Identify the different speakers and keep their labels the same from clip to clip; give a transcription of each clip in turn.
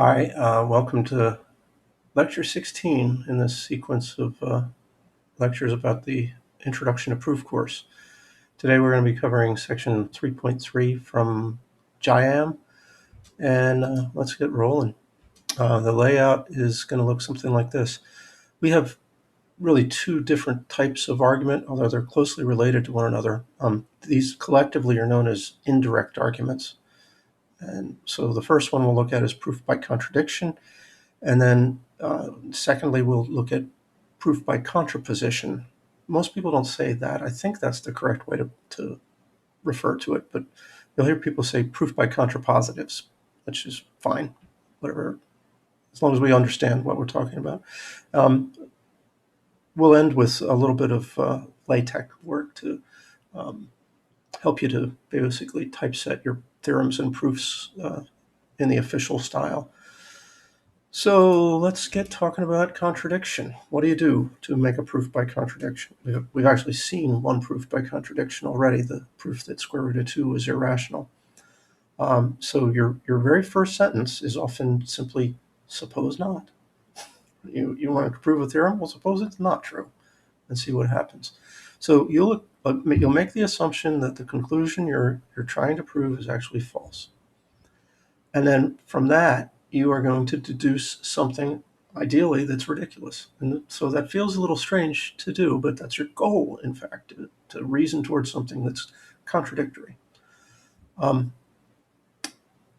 Speaker 1: Hi, welcome to lecture 16 in this sequence of lectures about the Introduction to Proof course. Today we're going to be covering section 3.3 from GIAM, and let's get rolling. The layout is going to look something like this. We have really two different types of argument, although they're closely related to one another. These collectively are known as indirect arguments. And so the first one we'll look at is proof by contradiction. And then secondly, we'll look at proof by contraposition. Most people don't say that. I think that's the correct way to refer to it, but you'll hear people say proof by contrapositives, which is fine, whatever, as long as we understand what we're talking about. We'll end with a little bit of Latex work to help you to basically typeset your theorems and proofs in the official style. So let's get talking about contradiction. What do you do to make a proof by contradiction? We've actually seen one proof by contradiction already, the proof that square root of 2 is irrational. So your very first sentence is often simply, suppose not. You want to prove a theorem? Well, suppose it's not true, and see what happens. So you'll make the assumption that the conclusion you're trying to prove is actually false. And then from that, you are going to deduce something, ideally, that's ridiculous. And so that feels a little strange to do, but that's your goal, in fact, to reason towards something that's contradictory.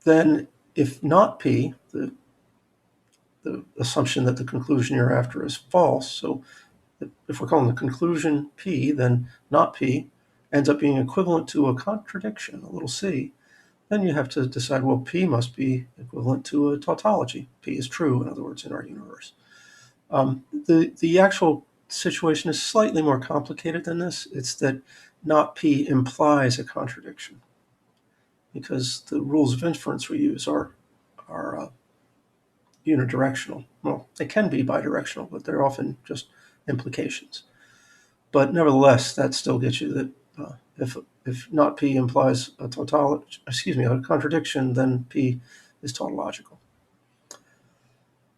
Speaker 1: Then, if not P, the assumption that the conclusion you're after is false, so if we're calling the conclusion P, then not P ends up being equivalent to a contradiction, a little c, then you have to decide, well, P must be equivalent to a tautology. P is true, in other words, in our universe. The actual situation is slightly more complicated than this. It's that not P implies a contradiction, because the rules of inference we use are unidirectional. Well, they can be bidirectional, but they're often just implications. But nevertheless, that still gets you that if not P implies a contradiction, then P is tautological.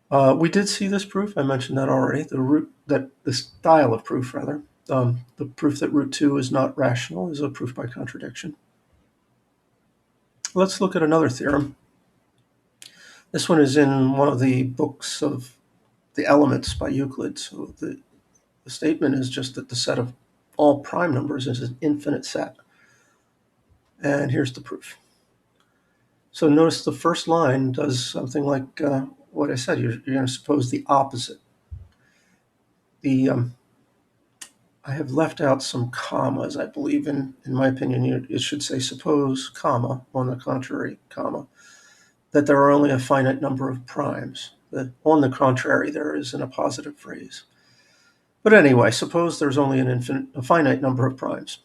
Speaker 1: We did see this proof. I mentioned that already. The style of proof, rather. The proof that root 2 is not rational is a proof by contradiction. Let's look at another theorem. This one is in one of the books of the Elements by Euclid. So the statement is just that the set of all prime numbers is an infinite set. And here's the proof. So notice the first line does something like what I said. You're going to suppose the opposite. I have left out some commas, I believe. In my opinion, it should say suppose, comma, on the contrary, comma, that there are only a finite number of primes. That on the contrary, there is in a positive phrase. But anyway, suppose there's only a finite number of primes.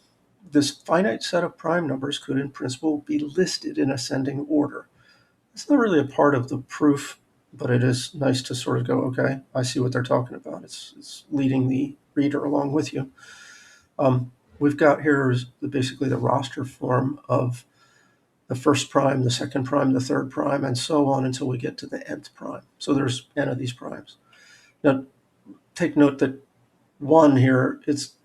Speaker 1: This finite set of prime numbers could, in principle, be listed in ascending order. It's not really a part of the proof, but it is nice to sort of go, okay, I see what they're talking about. It's leading the reader along with you. We've got here is basically the roster form of the first prime, the second prime, the third prime, and so on until we get to the nth prime. So there's n of these primes. Now, take note that 1 here,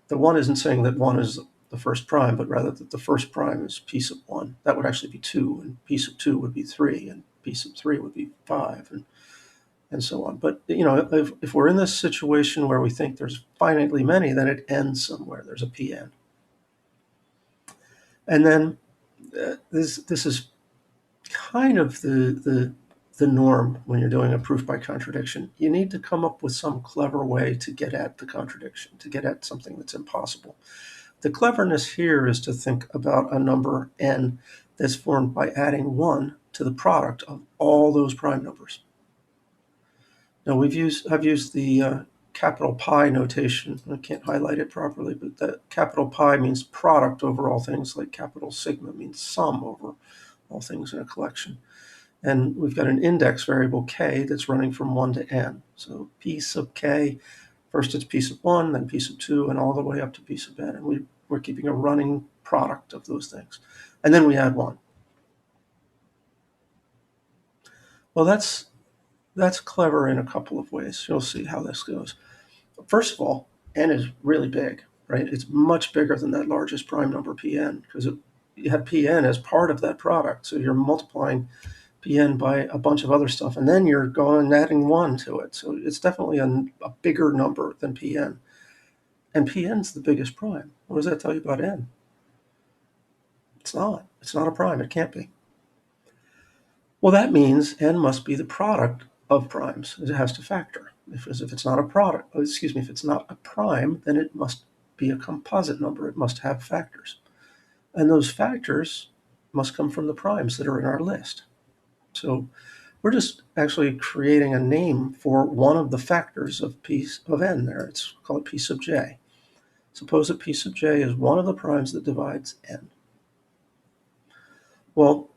Speaker 1: the 1 isn't saying that 1 is the first prime, but rather that the first prime is p sub 1. That would actually be 2, and p sub 2 would be 3, and p sub 3 would be 5, and so on. But if we're in this situation where we think there's finitely many, then it ends somewhere. There's a pn. And then this is kind of the norm when you're doing a proof by contradiction. You need to come up with some clever way to get at the contradiction, to get at something that's impossible. The cleverness here is to think about a number n that's formed by adding 1 to the product of all those prime numbers. Now I've used the capital pi notation. I can't highlight it properly, but that capital pi means product over all things, like capital sigma means sum over all things in a collection. And we've got an index variable k that's running from 1 to n. So p sub k, first it's p sub 1, then p sub 2, and all the way up to p sub n. And we're keeping a running product of those things. And then we add 1. Well, that's That's clever in a couple of ways. You'll see how this goes. First of all, n is really big, right? It's much bigger than that largest prime number Pn, because you have Pn as part of that product. So you're multiplying Pn by a bunch of other stuff, and then you're going and adding 1 to it. So it's definitely a bigger number than Pn. And Pn's the biggest prime. What does that tell you about n? It's not. It's not a prime. It can't be. Well, that means n must be the product of primes. It has to factor. If it's not a product, if it's not a prime, then it must be a composite number. It must have factors. And those factors must come from the primes that are in our list. So we're just actually creating a name for one of the factors of P of n there. It's called P sub j. Suppose that P sub j is one of the primes that divides n. Well,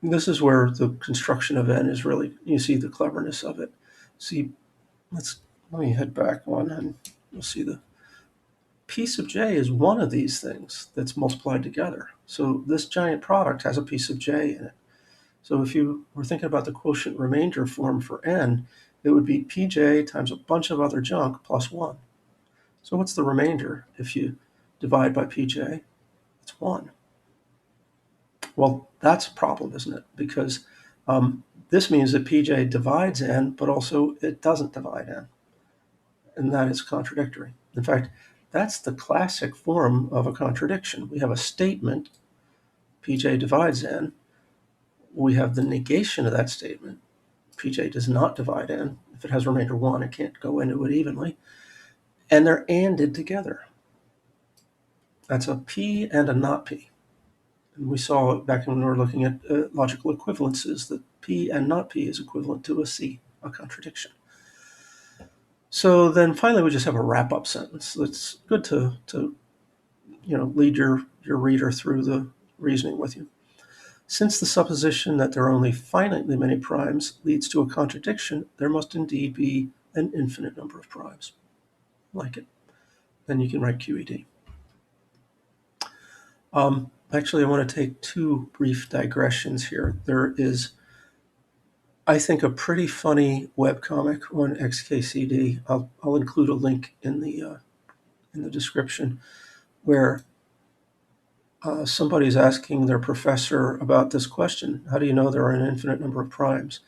Speaker 1: this is where the construction of n is really, you see the cleverness of it. See, let me head back one and you'll see the P sub j is one of these things that's multiplied together. So this giant product has a P sub j in it. So if you were thinking about the quotient remainder form for n, it would be pj times a bunch of other junk plus 1. So what's the remainder if you divide by pj? It's 1. Well, that's a problem, isn't it? Because this means that pj divides n, but also it doesn't divide n. And that is contradictory. In fact, that's the classic form of a contradiction. We have a statement, pj divides n. We have the negation of that statement, pj does not divide n. If it has remainder 1, it can't go into it evenly. And they're anded together. That's a p and a not p. And we saw back when we were looking at logical equivalences that p and not p is equivalent to a c, a contradiction. So then finally we just have a wrap-up sentence. It's good to lead your reader through the reasoning with you. Since the supposition that there are only finitely many primes leads to a contradiction, there must indeed be an infinite number of primes. Like it. Then you can write QED. Actually, I want to take 2 brief digressions here. There is, I think, a pretty funny webcomic on XKCD. I'll include a link in the description where somebody's asking their professor about this question: how do you know there are an infinite number of primes?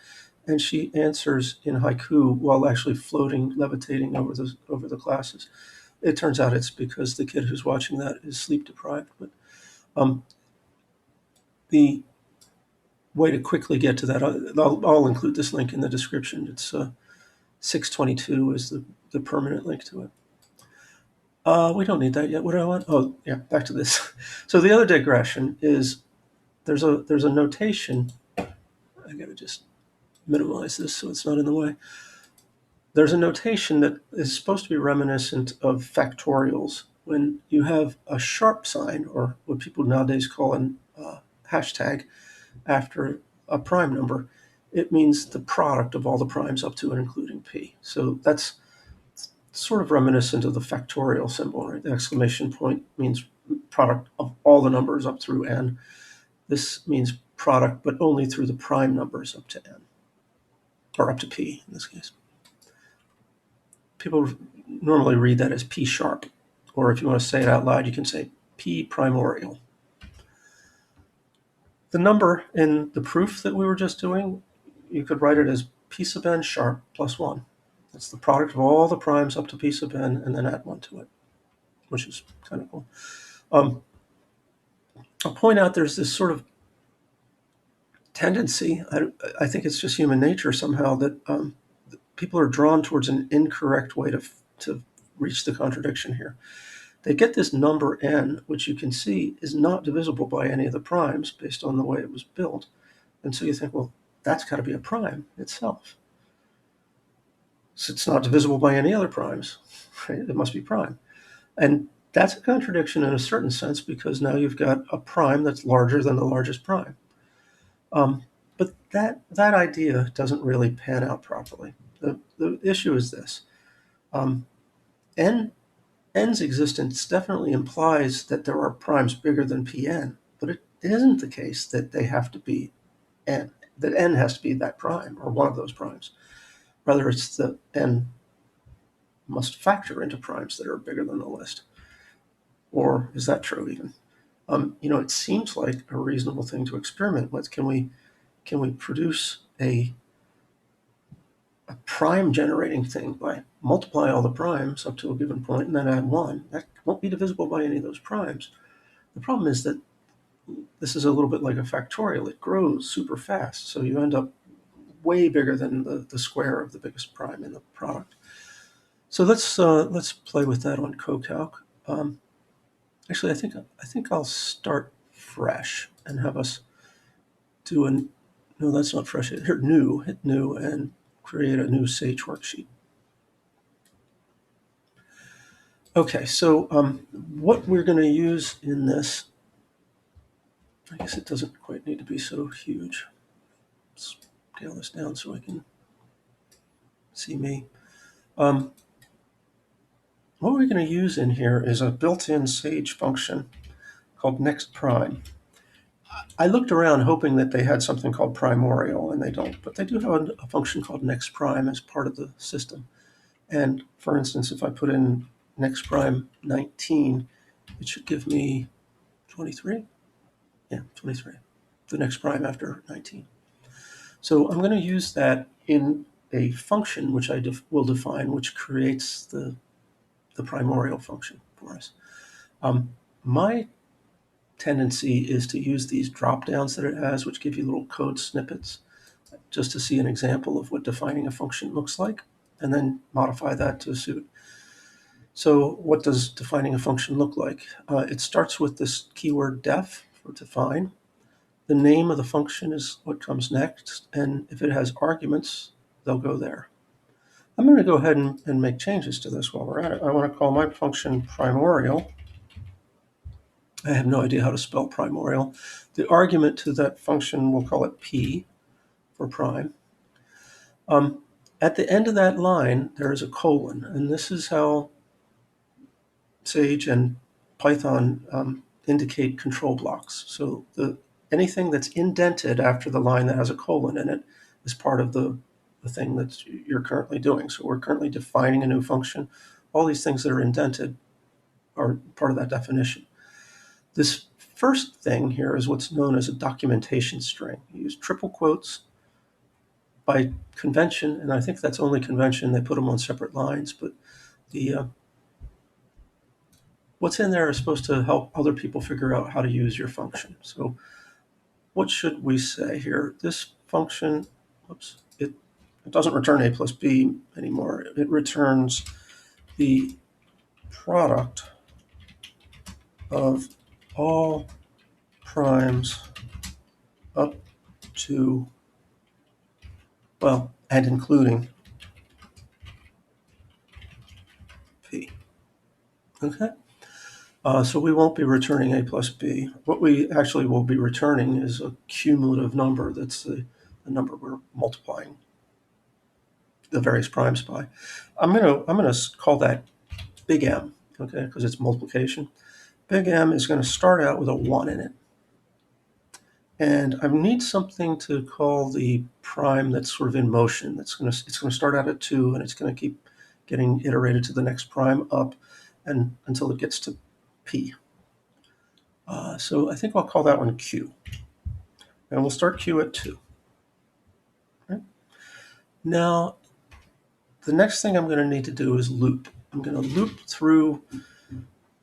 Speaker 1: And she answers in haiku while actually floating, levitating over the classes. It turns out it's because the kid who's watching that is sleep deprived. But the way to quickly get to that, I'll include this link in the description. It's 622 is the permanent link to it. We don't need that yet. What do I want? Oh, yeah, back to this. So the other digression is there's a notation. I got to just minimize this so it's not in the way. There's a notation that is supposed to be reminiscent of factorials. When you have a sharp sign, or what people nowadays call an hashtag, after a prime number, it means the product of all the primes up to and including p. So that's sort of reminiscent of the factorial symbol, right? The exclamation point means product of all the numbers up through n. This means product, but only through the prime numbers up to n, or up to p in this case. People normally read that as p sharp, or if you want to say it out loud, you can say p primorial. The number in the proof that we were just doing, you could write it as p sub n sharp plus 1. That's the product of all the primes up to p sub n, and then add 1 to it, which is kind of cool. I'll point out there's this sort of tendency, I think it's just human nature somehow, that people are drawn towards an incorrect way to reach the contradiction here. They get this number n, which you can see is not divisible by any of the primes based on the way it was built. And so you think, well, that's got to be a prime itself. So it's not divisible by any other primes, right? It must be prime. And that's a contradiction in a certain sense, because now you've got a prime that's larger than the largest prime. But that idea doesn't really pan out properly. The issue is this. N's existence definitely implies that there are primes bigger than Pn, but it isn't the case that they have to be n, that n has to be that prime or one of those primes. Rather, it's the n must factor into primes that are bigger than the list. Or is that true even? It seems like a reasonable thing to experiment with. Can we produce a prime generating thing by multiply all the primes up to a given point and then add one? That won't be divisible by any of those primes. The problem is that this is a little bit like a factorial. It grows super fast, so you end up way bigger than the square of the biggest prime in the product. So let's play with that on CoCalc. Actually, I think I'll start fresh and have us do no, that's not fresh. Hit new, and create a new Sage worksheet. Okay, so what we're going to use in this, I guess it doesn't quite need to be so huge. Let's scale this down so I can see me. What we're going to use in here is a built-in Sage function called next prime. I looked around hoping that they had something called primorial, and they don't, but they do have a function called next prime as part of the system. And for instance, if I put in next prime 19, it should give me 23. Yeah, 23. The next prime after 19. So I'm going to use that in a function which I will define, which creates the primorial function for us. My tendency is to use these drop downs that it has, which give you little code snippets, just to see an example of what defining a function looks like, and then modify that to suit. So what does defining a function look like? It starts with this keyword def for define. The name of the function is what comes next, and if it has arguments, they'll go there. I'm going to go ahead and make changes to this while we're at it. I want to call my function primorial. I have no idea how to spell primorial. The argument to that function, we'll call it p for prime. At the end of that line, there is a colon, and this is how Sage and Python indicate control blocks. So anything that's indented after the line that has a colon in it is part of the thing that you're currently doing. So we're currently defining a new function. All these things that are indented are part of that definition. This first thing here is what's known as a documentation string. You use triple quotes by convention, and I think that's only convention. They put them on separate lines, but what's in there is supposed to help other people figure out how to use your function. So what should we say here? This function, it doesn't return a plus b anymore. It returns the product of all primes up to, well, and including p. Okay? So we won't be returning a plus b. What we actually will be returning is a cumulative number. That's the number we're multiplying the various primes by. I'm gonna call that big M, okay, because it's multiplication. Big M is going to start out with a 1 in it. And I need something to call the prime that's sort of in motion. It's going to start out at 2, and it's going to keep getting iterated to the next prime up and until it gets to P. So I think I'll call that one Q. And we'll start Q at 2. Right? Now, the next thing I'm going to need to do is loop. I'm going to loop through,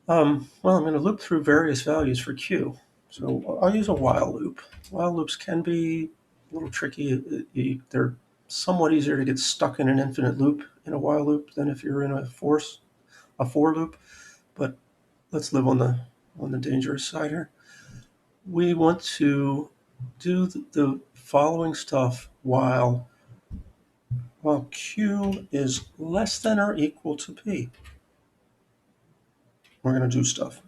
Speaker 1: I'm going to loop through various values for Q. So I'll use a while loop. While loops can be a little tricky. They're somewhat easier to get stuck in an infinite loop in a while loop than if you're in a for loop. But let's live on the dangerous side here. We want to do the following stuff while Q is less than or equal to P. We're going to do stuff.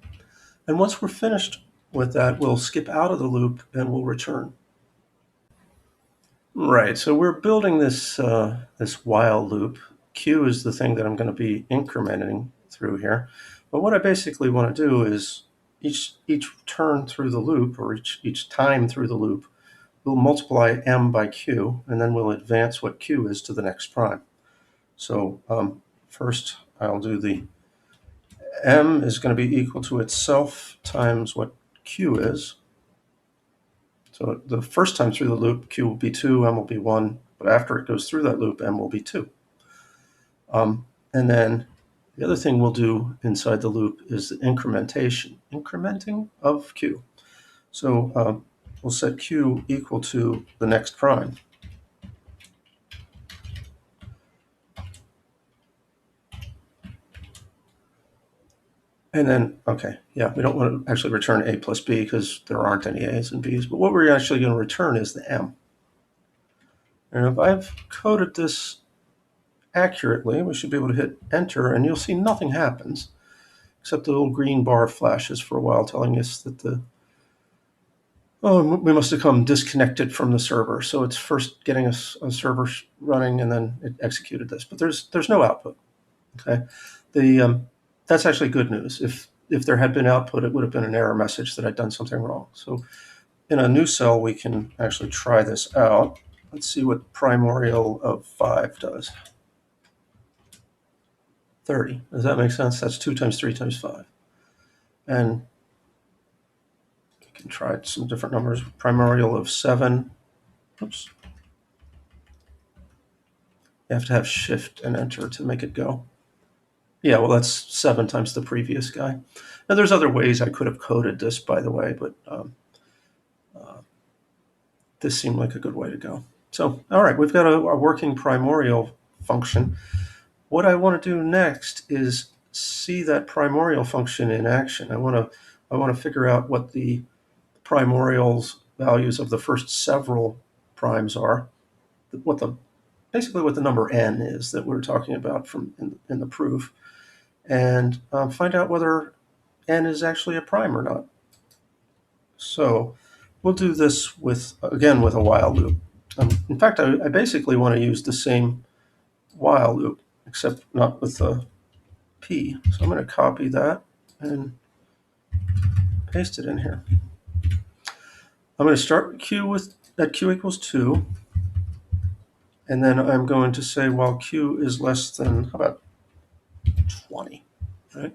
Speaker 1: And once we're finished with that, we'll skip out of the loop and we'll return. Right, so we're building this while loop. Q is the thing that I'm going to be incrementing through here. But what I basically want to do is each turn through the loop, or each time through the loop, we'll multiply m by q, and then we'll advance what q is to the next prime. So first I'll do the m is going to be equal to itself times what q is. So the first time through the loop, q will be 2, m will be 1, but after it goes through that loop, m will be 2. And then the other thing we'll do inside the loop is the incrementing of q. So we'll set q equal to the next prime. And then, okay, yeah, we don't want to actually return a plus b because there aren't any a's and b's, but what we're actually going to return is the m. And if I've coded this accurately, we should be able to hit enter, and you'll see nothing happens, except the little green bar flashes for a while telling us that we must have come disconnected from the server. So it's first getting a server running, and then it executed this. But there's no output. Okay, that's actually good news. If there had been output, it would have been an error message that I'd done something wrong. So in a new cell, we can actually try this out. Let's see what primorial of 5 does. 30. Does that make sense? That's 2 times 3 times 5. And we can try some different numbers. Primorial of 7. Oops. You have to have shift and enter to make it go. Yeah, well, that's 7 times the previous guy. Now, there's other ways I could have coded this, by the way, but this seemed like a good way to go. So, all right, we've got a working primorial function. What I want to do next is see that primorial function in action. I want to figure out what the primorials values of the first several primes are, basically what the number n is that we're talking about from in the proof, and find out whether n is actually a prime or not. So we'll do this again with a while loop. In fact, I basically want to use the same while loop, except not with the p. So I'm going to copy that and paste it in here. I'm going to start q at q equals 2, and then I'm going to say while q is less than, how about 20, right?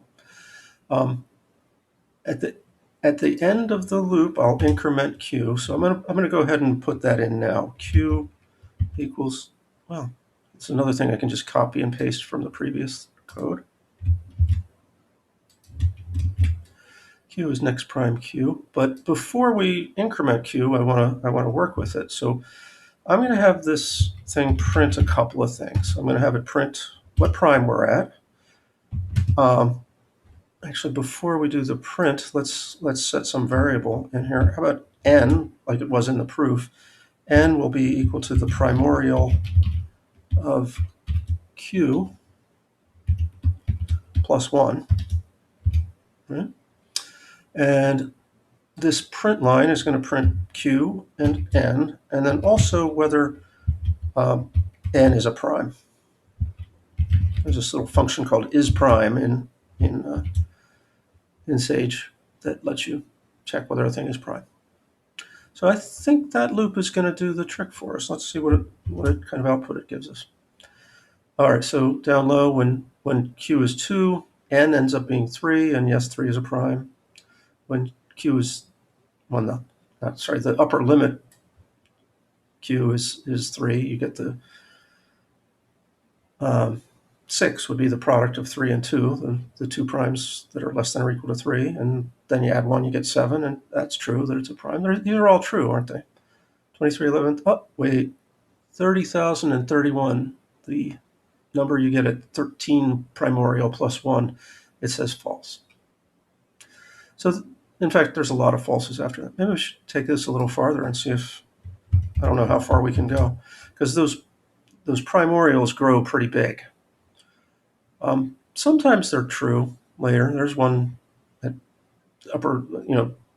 Speaker 1: At the end of the loop, I'll increment q. So I'm going to go ahead and put that in now. Q equals, well, it's another thing I can just copy and paste from the previous code. Q is next prime q, but before we increment q, I want to work with it. So I'm going to have this thing print a couple of things. I'm going to have it print what prime we're at. Actually, before we do the print, let's set some variable in here. How about n, like it was in the proof? N will be equal to the primorial of q plus 1. Right? And this print line is going to print q and n, and then also whether n is a prime. There's this little function called isPrime in Sage that lets you check whether a thing is prime. So I think that loop is going to do the trick for us. Let's see what kind of output it gives us. All right, so down low, when q is 2, n ends up being 3, and yes, 3 is a prime. When q is, the upper limit q is 3, you get the 6 would be the product of 3 and 2, the 2 primes that are less than or equal to 3, and then you add 1, you get 7, and that's true that it's a prime. These are all true, aren't they? 2311th, oh, wait, 30,031, the number you get at 13 primorial plus 1, it says false. So, in fact, there's a lot of falses after that. Maybe we should take this a little farther and see if, I don't know how far we can go, because those primorials grow pretty big. Sometimes they're true later. There's one at upper,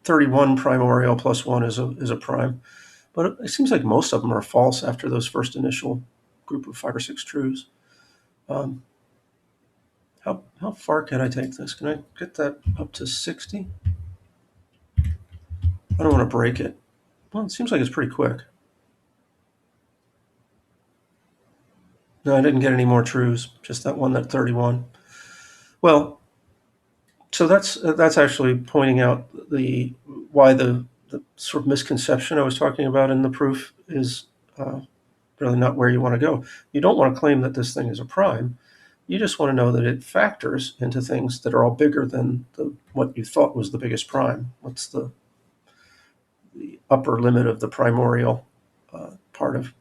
Speaker 1: 31 primorial plus 1 is a prime. But it seems like most of them are false after those first initial group of 5 or 6 trues. How far can I take this? Can I get that up to 60? I don't want to break it. Well, it seems like it's pretty quick. No, I didn't get any more trues, just that one, that 31. Well, so that's actually pointing out why the sort of misconception I was talking about in the proof is really not where you want to go. You don't want to claim that this thing is a prime. You just want to know that it factors into things that are all bigger than what you thought was the biggest prime. What's the upper limit of the primordial part of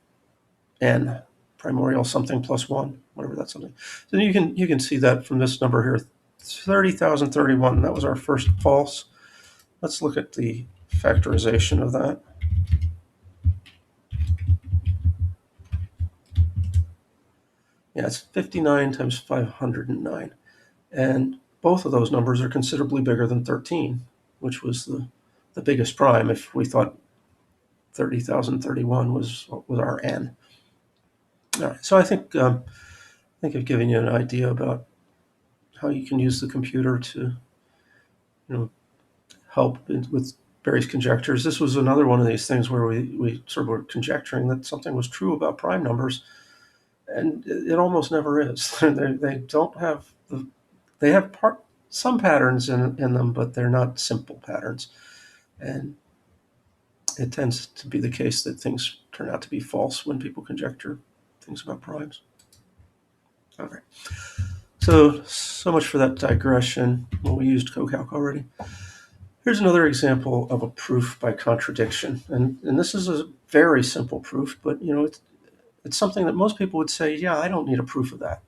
Speaker 1: n, primordial something plus 1, whatever that's something. So you can see that from this number here, 30,031. That was our first false. Let's look at the factorization of that. Yeah, it's 59 times 509. And both of those numbers are considerably bigger than 13, which was the biggest prime if we thought 30,031 was our n. All right, so I think I've given you an idea about how you can use the computer to help with various conjectures. This was another one of these things where we sort of were conjecturing that something was true about prime numbers, and it almost never is. They don't have they have some patterns in them, but they're not simple patterns, and it tends to be the case that things turn out to be false when people conjecture things about primes. All right. So much for that digression. Well, we used CoCalc already. Here's another example of a proof by contradiction, and this is a very simple proof, but it's something that most people would say, yeah, I don't need a proof of that.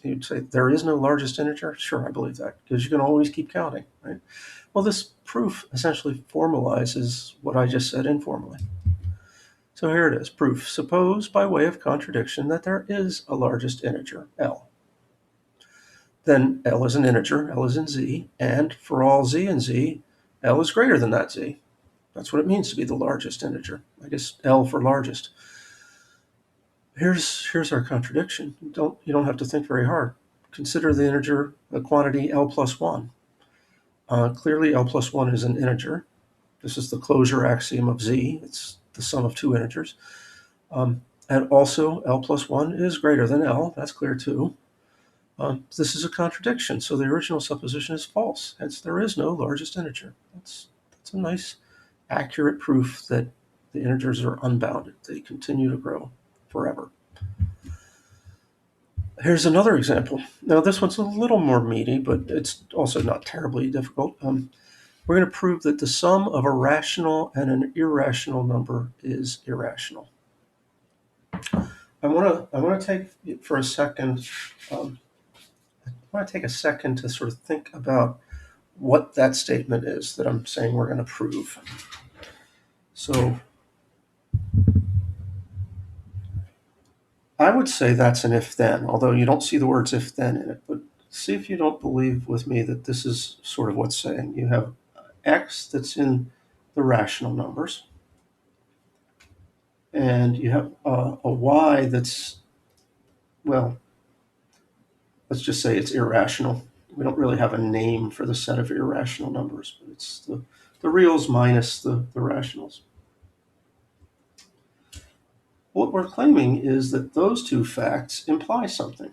Speaker 1: You'd say there is no largest integer. Sure, I believe that because you can always keep counting, right? Well, this proof essentially formalizes what I just said informally. So here it is, proof. Suppose by way of contradiction that there is a largest integer, L. Then L is an integer, L is in Z, and for all Z and Z, L is greater than that Z. That's what it means to be the largest integer. I guess L for largest. Here's our contradiction. You don't have to think very hard. Consider the integer, the quantity L plus 1. Clearly L plus 1 is an integer. This is the closure axiom of Z. It's the sum of two integers. And also L plus 1 is greater than L. That's clear too. This is a contradiction, so the original supposition is false. Hence, there is no largest integer. That's a nice, accurate proof that the integers are unbounded. They continue to grow forever. Here's another example. Now, this one's a little more meaty, but it's also not terribly difficult. We're going to prove that the sum of a rational and an irrational number is irrational. I want to take for a second. I want to take a second to sort of think about what that statement is that I'm saying we're going to prove. So I would say that's an if-then, although you don't see the words if-then in it. But see if you don't believe with me that this is sort of what's saying. You have x that's in the rational numbers, and you have a y that's, well, let's just say it's irrational. We don't really have a name for the set of irrational numbers, but it's the reals minus the rationals. What we're claiming is that those two facts imply something,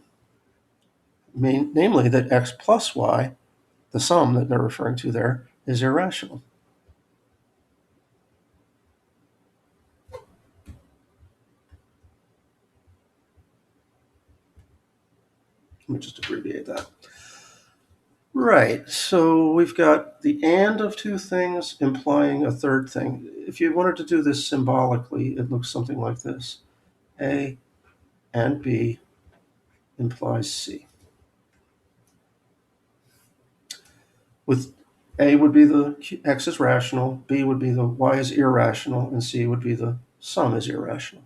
Speaker 1: namely that x plus y, the sum that they're referring to there, is irrational. Let me just abbreviate that. Right, so we've got the and of two things implying a third thing. If you wanted to do this symbolically, it looks something like this. A and B implies C. With A would be the x is rational, B would be the y is irrational, and C would be the sum is irrational.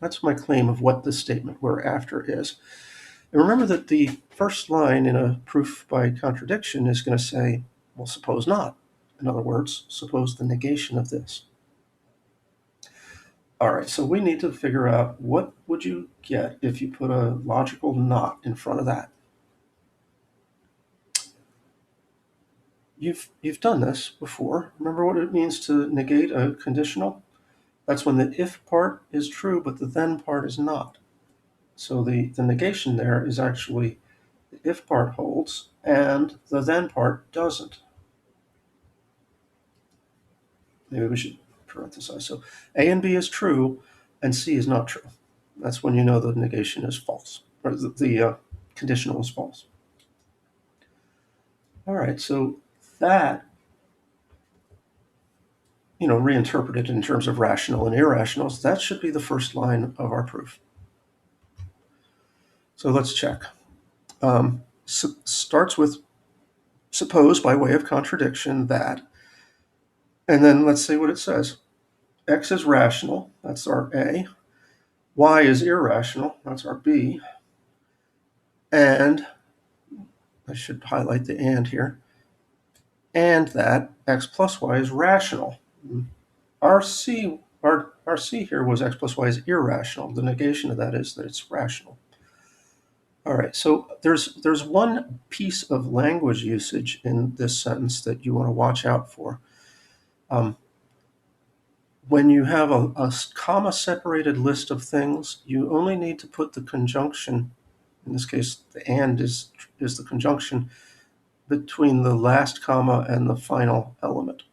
Speaker 1: That's my claim of what the statement we're after is. And remember that the first line in a proof by contradiction is going to say, well, suppose not. In other words, suppose the negation of this. All right, so we need to figure out what would you get if you put a logical not in front of that. You've done this before. Remember what it means to negate a conditional? That's when the if part is true, but the then part is not. So the negation there is actually the if part holds and the then part doesn't. Maybe we should parenthesize. So A and B is true and C is not true. That's when you know the negation is false, or the conditional is false. All right, so that, reinterpreted in terms of rational and irrationals, that should be the first line of our proof. So let's check. Starts with suppose by way of contradiction that, and then let's see what it says. X is rational, that's our A. Y is irrational, that's our B. And I should highlight the and here. And that X plus Y is rational. Our C here was X plus Y is irrational. The negation of that is that it's rational. All right, so there's one piece of language usage in this sentence that you want to watch out for. When you have a comma-separated list of things, you only need to put the conjunction, in this case, the and is the conjunction between the last comma and the final element.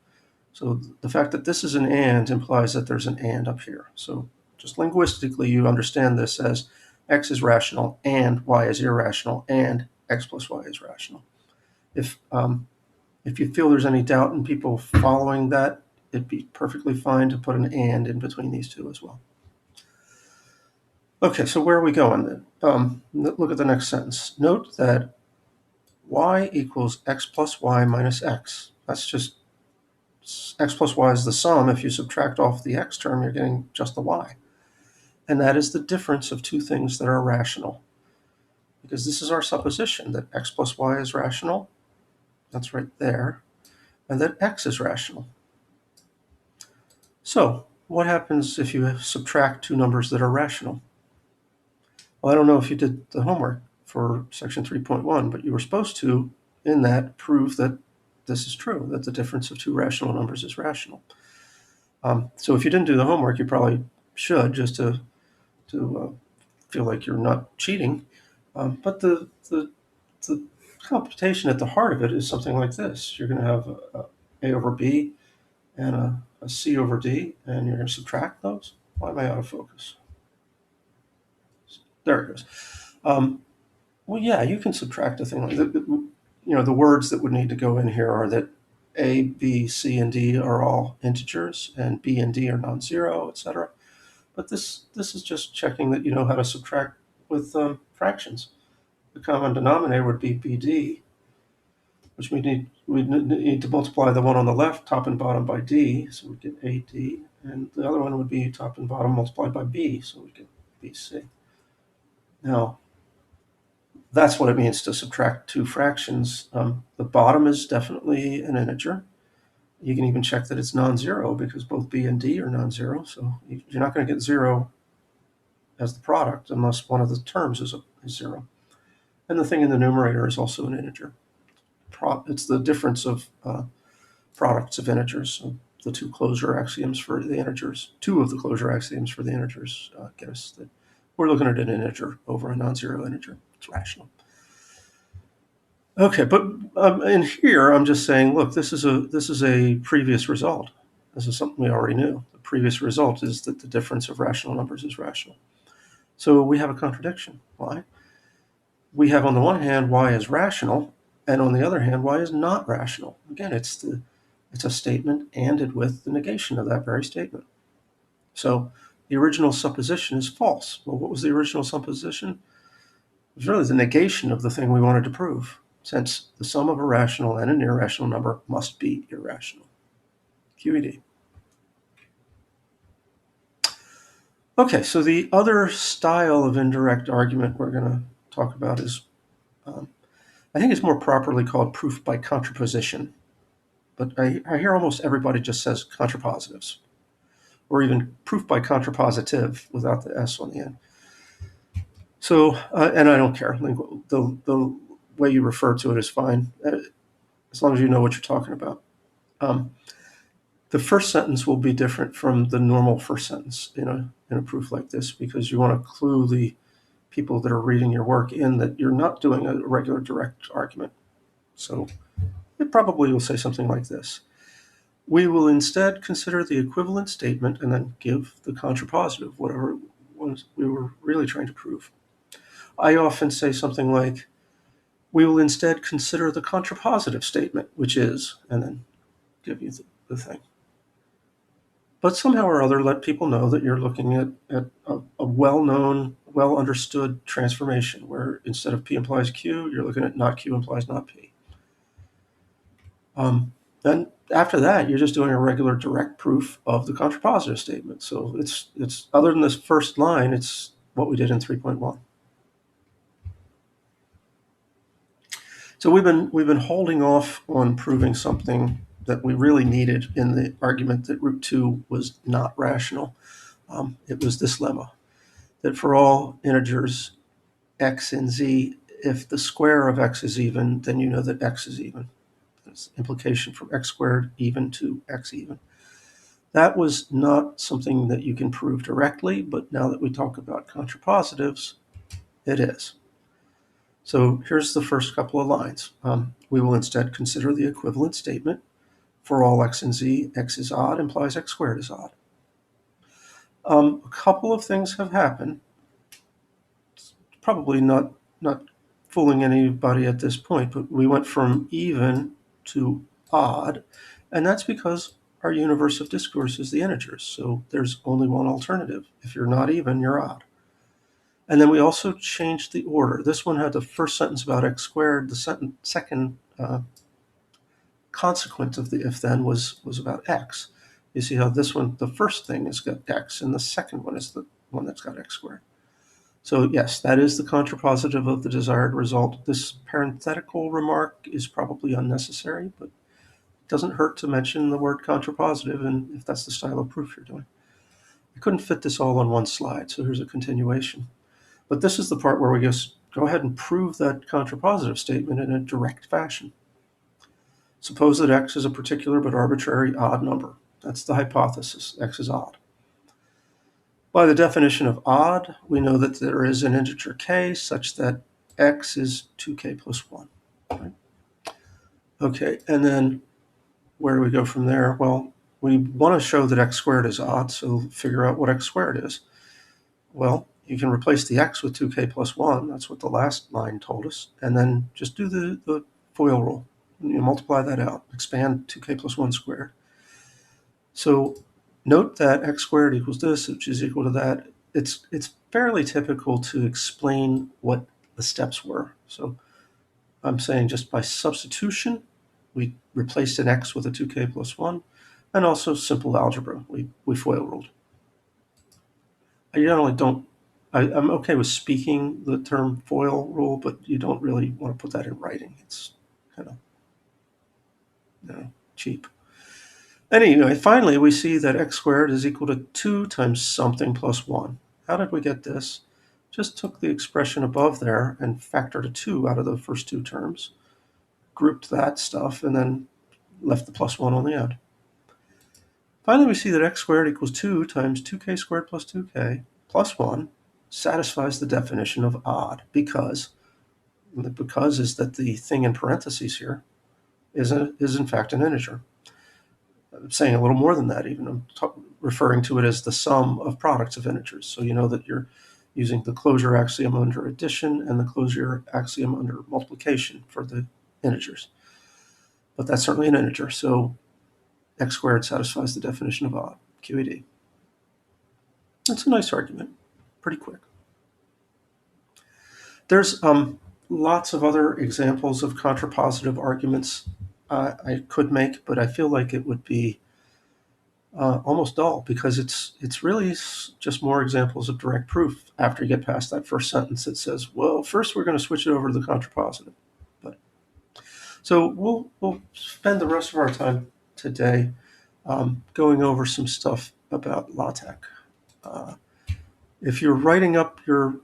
Speaker 1: So the fact that this is an and implies that there's an and up here. So just linguistically, you understand this as X is rational and Y is irrational and X plus Y is rational. If you feel there's any doubt in people following that, it'd be perfectly fine to put an and in between these two as well. Okay, so where are we going then? Look at the next sentence. Note that y equals x plus y minus x. That's just x plus y is the sum. If you subtract off the x term, you're getting just the y. And that is the difference of two things that are rational. Because this is our supposition that x plus y is rational. That's right there. And that x is rational. So what happens if you subtract two numbers that are rational? Well, I don't know if you did the homework for section 3.1, but you were supposed to, in that, prove that this is true, that the difference of two rational numbers is rational. So if you didn't do the homework, you probably should, just to feel like you're not cheating. But the computation at the heart of it is something like this. You're going to have a over b and a c over d, and you're going to subtract those. Why am I out of focus? There it goes. Well, yeah, you can subtract a thing like that. The words that would need to go in here are that a, b, c, and d are all integers, and b and d are non-zero, etc. But this is just checking that you know how to subtract with fractions. The common denominator would be bd, which we need to multiply the one on the left, top and bottom, by d, so we get ad, and the other one would be top and bottom multiplied by b, so we get bc. Now, that's what it means to subtract two fractions. The bottom is definitely an integer. You can even check that it's non-zero because both b and d are non-zero, so you're not going to get zero as the product unless one of the terms is zero. And the thing in the numerator is also an integer. It's the difference of products of integers. So the two closure axioms for the integers, two of the closure axioms for the integers get us that we're looking at an integer over a non-zero integer. It's rational. Okay, but in here I'm just saying, look, this is a previous result. This is something we already knew. The previous result is that the difference of rational numbers is rational. So we have a contradiction. Why? We have on the one hand y is rational, and on the other hand y is not rational. Again, it's a statement anded with the negation of that very statement. So the original supposition is false. Well, what was the original supposition? It was really the negation of the thing we wanted to prove, since the sum of a rational and an irrational number must be irrational. QED. Okay, so the other style of indirect argument we're going to talk about is, I think it's more properly called proof by contraposition. But I hear almost everybody just says contrapositives, or even proof by contrapositive without the S on the end. So, and I don't care. The way you refer to it is fine. as long as you know what you're talking about. The first sentence will be different from the normal first sentence in a proof like this, because you want to clue the people that are reading your work in that you're not doing a regular direct argument. So it probably will say something like this. We will instead consider the equivalent statement and then give the contrapositive, whatever we were really trying to prove. I often say something like, we will instead consider the contrapositive statement, which is, and then give you the thing. But somehow or other, let people know that you're looking at a well-known, well-understood transformation, where instead of P implies Q, you're looking at not Q implies not P. Then after that, you're just doing a regular direct proof of the contrapositive statement. So it's other than this first line, it's what we did in 3.1. So we've been holding off on proving something that we really needed in the argument that root 2 was not rational. It was this lemma, that for all integers x and z, if the square of x is even, then you know that x is even. That's implication from x squared even to x even. That was not something that you can prove directly, but now that we talk about contrapositives, it is. So here's the first couple of lines. We will instead consider the equivalent statement. For all x and z, x is odd implies x squared is odd. A couple of things have happened. It's probably not fooling anybody at this point, but we went from even to odd, and that's because our universe of discourse is the integers, so there's only one alternative. If you're not even, you're odd. And then we also changed the order. This one had the first sentence about x squared. The second consequence of the if then was about x. You see how this one, the first thing has got x, and the second one is the one that's got x squared. So yes, that is the contrapositive of the desired result. This parenthetical remark is probably unnecessary, but it doesn't hurt to mention the word contrapositive, and if that's the style of proof you're doing. I couldn't fit this all on one slide, so here's a continuation. But this is the part where we just go ahead and prove that contrapositive statement in a direct fashion. Suppose that x is a particular but arbitrary odd number. That's the hypothesis. X is odd. By the definition of odd, we know that there is an integer k such that x is 2k plus 1. Right? Okay, and then where do we go from there? Well, we want to show that x squared is odd, so figure out what x squared is. Well, you can replace the x with 2k plus 1. That's what the last line told us. And then just do the FOIL rule. You multiply that out. Expand 2k plus 1 squared. So note that x squared equals this, which is equal to that. It's fairly typical to explain what the steps were. So I'm saying just by substitution, we replaced an x with a 2k plus 1, and also simple algebra. We FOIL ruled. I generally don't. I'm okay with speaking the term FOIL rule, but you don't really want to put that in writing. It's kind of cheap. Anyway, finally, we see that x squared is equal to 2 times something plus 1. How did we get this? Just took the expression above there and factored a 2 out of the first two terms, grouped that stuff, and then left the plus 1 on the end. Finally, we see that x squared equals 2 times 2k squared plus 2k plus 1 satisfies the definition of odd, because the because is that the thing in parentheses here is in fact an integer. I'm saying a little more than that even. I'm referring to it as the sum of products of integers. So you know that you're using the closure axiom under addition and the closure axiom under multiplication for the integers. But that's certainly an integer, so x squared satisfies the definition of odd, QED. That's a nice argument, pretty quick. There's lots of other examples of contrapositive arguments I could make, but I feel like it would be almost dull, because it's really just more examples of direct proof after you get past that first sentence that says, well, first we're going to switch it over to the contrapositive. So we'll spend the rest of our time today going over some stuff about LaTeX. If you're writing up your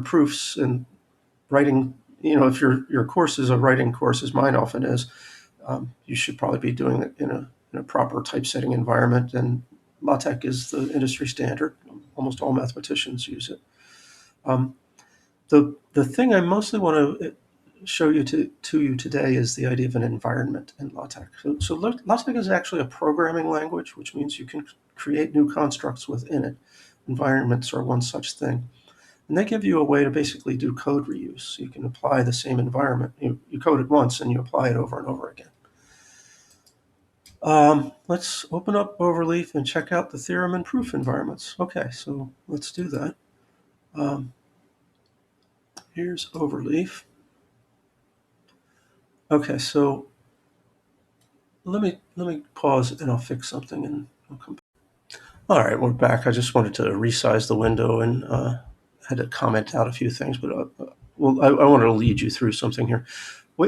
Speaker 1: proofs and writing if your course is a writing course, as mine often is, you should probably be doing it in a proper typesetting environment. And LaTeX is the industry standard. Almost all mathematicians use it. Um, the thing I mostly want to show you to you today is the idea of an environment in LaTeX. So LaTeX is actually a programming language, which means you can create new constructs within it. Environments are one such thing. And they give you a way to basically do code reuse. So you can apply the same environment. You code it once and you apply it over and over again. Let's open up Overleaf and check out the theorem and proof environments. Okay, so let's do that. Here's Overleaf. Okay, so let me pause and I'll fix something and I'll come back. All right, we're back. I just wanted to resize the window and had to comment out a few things, but I wanted to lead you through something here.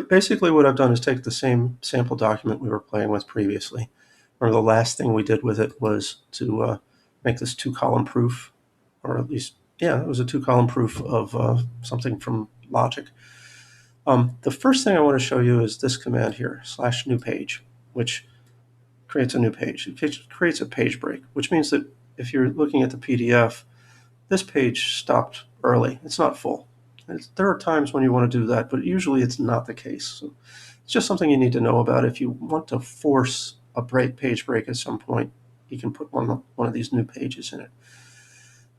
Speaker 1: Basically, what I've done is take the same sample document we were playing with previously. Remember, the last thing we did with it was to make this two-column proof, or at least, yeah, it was a two-column proof of something from logic. The first thing I want to show you is this command here, /new page, which creates a new page. It creates a page break, which means that if you're looking at the PDF, this page stopped early. It's not full. There are times when you want to do that, but usually it's not the case. So it's just something you need to know about. If you want to force a page break at some point, you can put one of these new pages in it.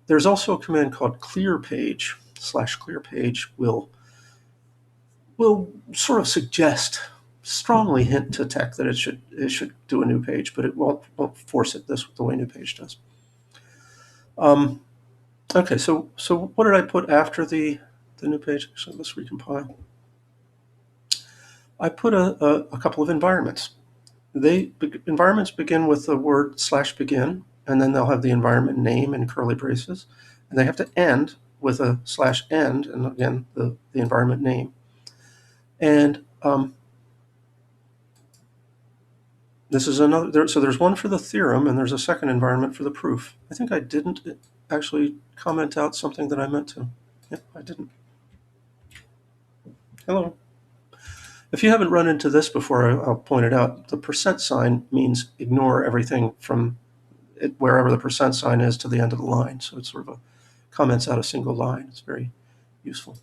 Speaker 1: There's also a command called clear page. /clear page will sort of strongly hint to tech that it should do a new page, but it won't force it the way new page does. Okay, so what did I put after the new page? Actually, let's recompile. I put a couple of environments. Environments begin with the word /begin, and then they'll have the environment name in curly braces, and they have to end with a /end, and again the environment name. And this is another. So there's one for the theorem, and there's a second environment for the proof. I think I didn't actually comment out something that I meant to. Yep, I didn't. Hello. If you haven't run into this before, I'll point it out. The % means ignore everything from wherever the % is to the end of the line. So it sort of comments out a single line. It's very useful.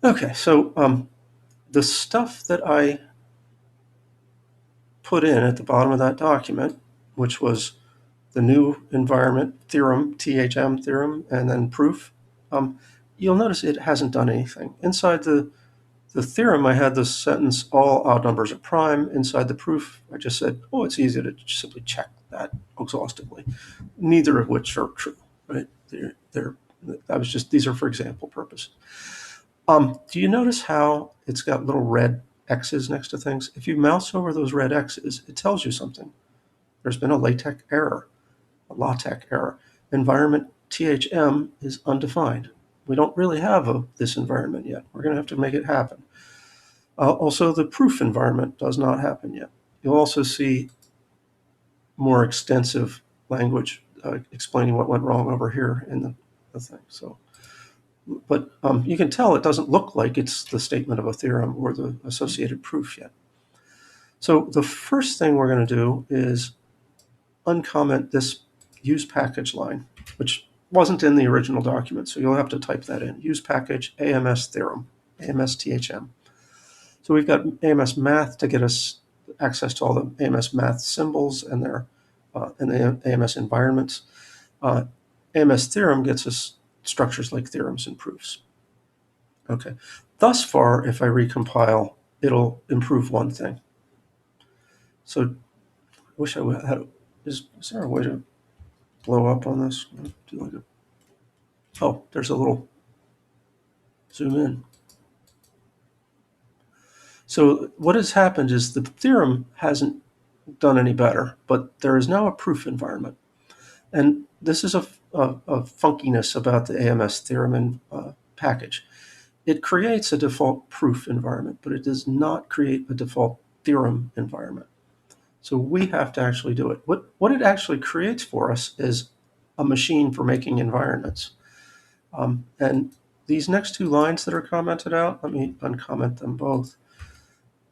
Speaker 1: Okay, so the stuff that I put in at the bottom of that document, which was the new environment theorem, THM theorem, and then proof, you'll notice it hasn't done anything. Inside the theorem, I had the sentence, all odd numbers are prime. Inside the proof, I just said, oh, it's easy to simply check that exhaustively. Neither of which are true, right? These are for example purposes. Do you notice how it's got little red X's next to things? If you mouse over those red X's, it tells you something. There's been a LaTeX error, Environment THM is undefined. We don't really have this environment yet. We're going to have to make it happen. Also, the proof environment does not happen yet. You'll also see more extensive language explaining what went wrong over here in the thing. So, but you can tell it doesn't look like it's the statement of a theorem or the associated proof yet. So the first thing we're going to do is uncomment this use package line, which wasn't in the original document, so you'll have to type that in. Use package AMS Theorem, AMS THM. So we've got AMS Math to get us access to all the AMS Math symbols and the AMS environments. AMS Theorem gets us structures like theorems and proofs. Okay. Thus far, if I recompile, it'll improve one thing. So I wish I had. Is there a way to blow up on this? Oh, there's a little zoom in. So what has happened is the theorem hasn't done any better, but there is now a proof environment. And this is a funkiness about the AMS theorem and package. It creates a default proof environment, but it does not create a default theorem environment. So we have to actually do it. What it actually creates for us is a machine for making environments. And these next two lines that are commented out, let me uncomment them both.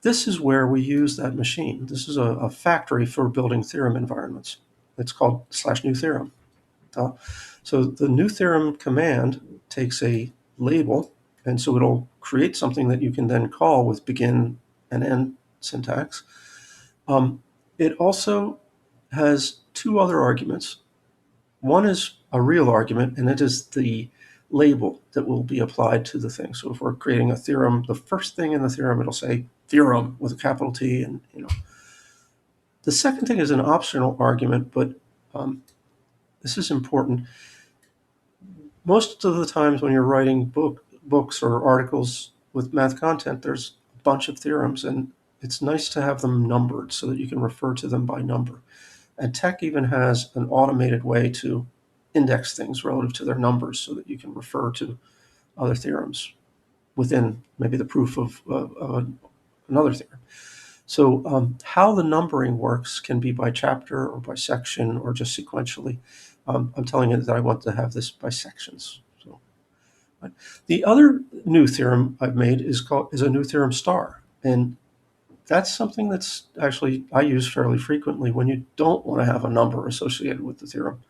Speaker 1: This is where we use that machine. This is a factory for building theorem environments. It's called /new theorem. So the new theorem command takes a label, and so it'll create something that you can then call with begin and end syntax. It also has two other arguments. One is a real argument, and it is the label that will be applied to the thing. So if we're creating a theorem, the first thing in the theorem, it'll say theorem with a capital T, and The second thing is an optional argument, but this is important. Most of the times when you're writing books or articles with math content, there's a bunch of theorems, and it's nice to have them numbered so that you can refer to them by number. And tech even has an automated way to index things relative to their numbers so that you can refer to other theorems within maybe the proof of another theorem. So how the numbering works can be by chapter or by section or just sequentially. I'm telling you that I want to have this by sections. So, the other new theorem I've made is a new theorem star, and that's something that's actually I use fairly frequently when you don't want to have a number associated with the theorem.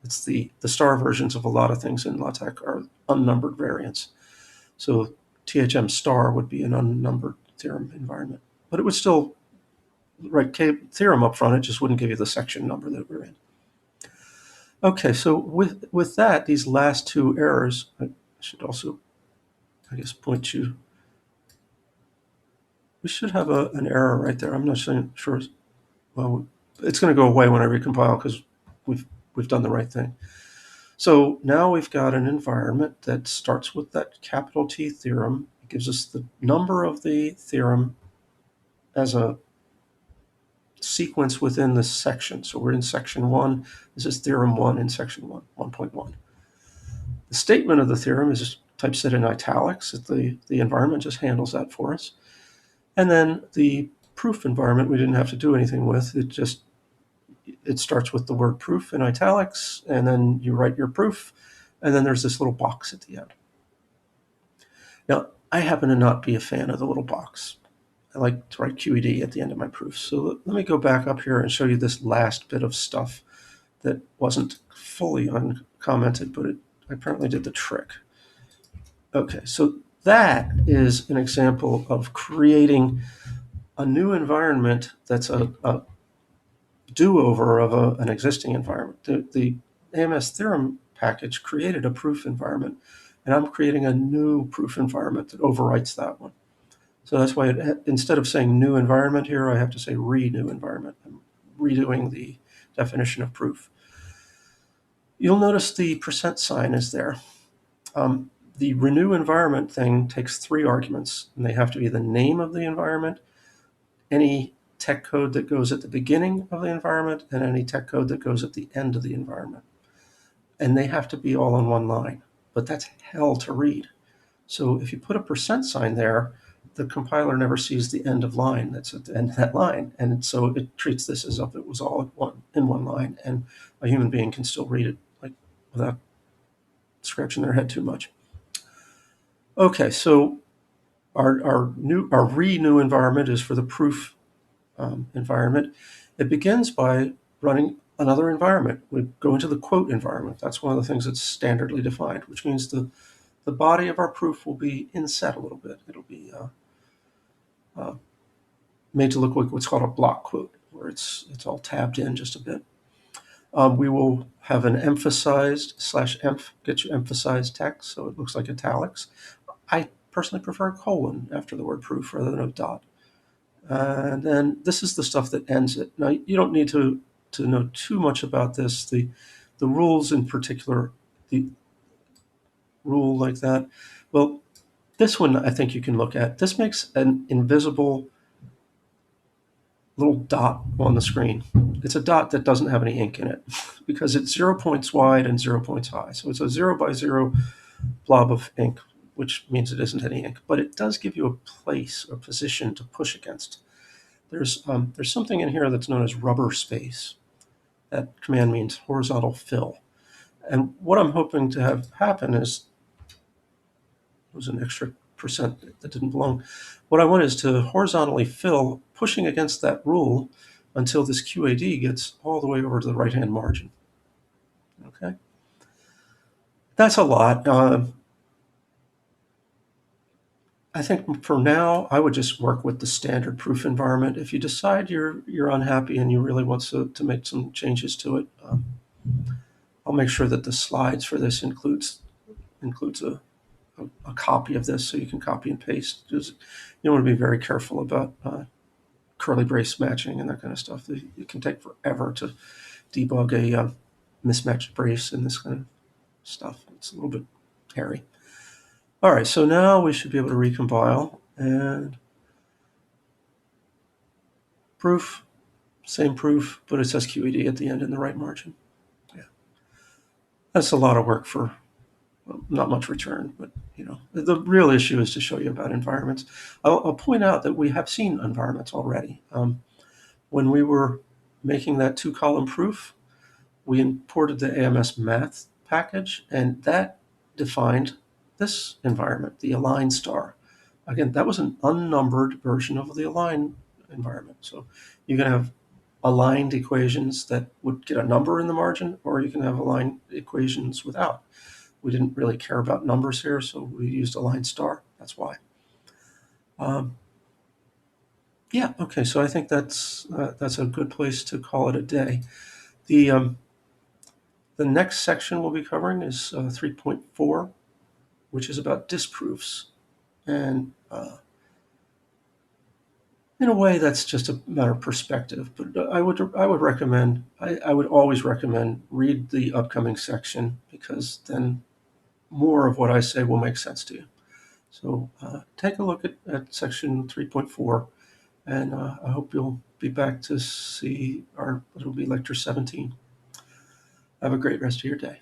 Speaker 1: It's the star versions of a lot of things in LaTeX are unnumbered variants. So THM star would be an unnumbered theorem environment, but it would still write theorem up front. It just wouldn't give you the section number that we're in. Okay, so with that, these last two errors, I should also, I guess, point you. We should have an error right there. I'm not sure. Well, it's going to go away when I recompile because we've done the right thing. So now we've got an environment that starts with that capital T theorem. It gives us the number of the theorem as a sequence within the section. So we're in section 1. This is theorem 1 in section 1, 1.1. The statement of the theorem is just typeset in italics. The environment just handles that for us. And then the proof environment we didn't have to do anything with. It starts with the word proof in italics, and then you write your proof, and then there's this little box at the end. Now, I happen to not be a fan of the little box. I like to write QED at the end of my proof. So let me go back up here and show you this last bit of stuff that wasn't fully uncommented, but it apparently did the trick. Okay, so that is an example of creating a new environment that's a do-over of an existing environment. The AMS Theorem package created a proof environment, and I'm creating a new proof environment that overwrites that one. So that's why instead of saying new environment here, I have to say renew environment. I'm redoing the definition of proof. You'll notice the percent sign is there. The renew environment thing takes 3 arguments, and they have to be the name of the environment, any tech code that goes at the beginning of the environment, and any tech code that goes at the end of the environment. And they have to be all on one line, but that's hell to read. So if you put a percent sign there, the compiler never sees the end of line that's at the end of that line. And so it treats this as if it was all in one line, and a human being can still read it without scratching their head too much. Okay, so our renew environment is for the proof environment. It begins by running another environment. We go into the quote environment. That's one of the things that's standardly defined, which means the body of our proof will be inset a little bit. It'll be made to look like what's called a block quote, where it's all tabbed in just a bit. We will have an emphasized /emph, get you emphasized text, so it looks like italics. I personally prefer a colon after the word proof rather than a dot. And then this is the stuff that ends it. Now, you don't need to know too much about this. The rules in particular, the rule like that, well, this one I think you can look at. This makes an invisible little dot on the screen. It's a dot that doesn't have any ink in it because it's 0 points wide and 0 points high. So it's a 0 by 0 blob of ink, which means it isn't any ink, but it does give you a place or position to push against. There's something in here that's known as rubber space. That command means horizontal fill. And what I'm hoping to have happen is was an extra percent that didn't belong. What I want is to horizontally fill, pushing against that rule until this QAD gets all the way over to the right-hand margin. Okay? That's a lot. I think for now, I would just work with the standard proof environment. If you decide you're unhappy and you really want to make some changes to it, I'll make sure that the slides for this includes a copy of this so you can copy and paste. Because you want to be very careful about curly brace matching and that kind of stuff. It can take forever to debug a mismatched brace and this kind of stuff. It's a little bit hairy. All right, so now we should be able to recompile and proof, same proof, but it says QED at the end in the right margin. Yeah, that's a lot of work for not much return, but the real issue is to show you about environments. I'll point out that we have seen environments already. When we were making that 2-column proof, we imported the AMS math package, and that defined this environment, the align star. Again, that was an unnumbered version of the align environment. So you can have aligned equations that would get a number in the margin, or you can have aligned equations without. We didn't really care about numbers here, so we used align star. That's why. Yeah, okay, so I think that's a good place to call it a day. The next section we'll be covering is 3.4, which is about disproofs. And in a way, that's just a matter of perspective. But I would recommend, I would always recommend read the upcoming section, because then more of what I say will make sense to you. So take a look at section 3.4, and I hope you'll be back to see it'll be lecture 17. Have a great rest of your day.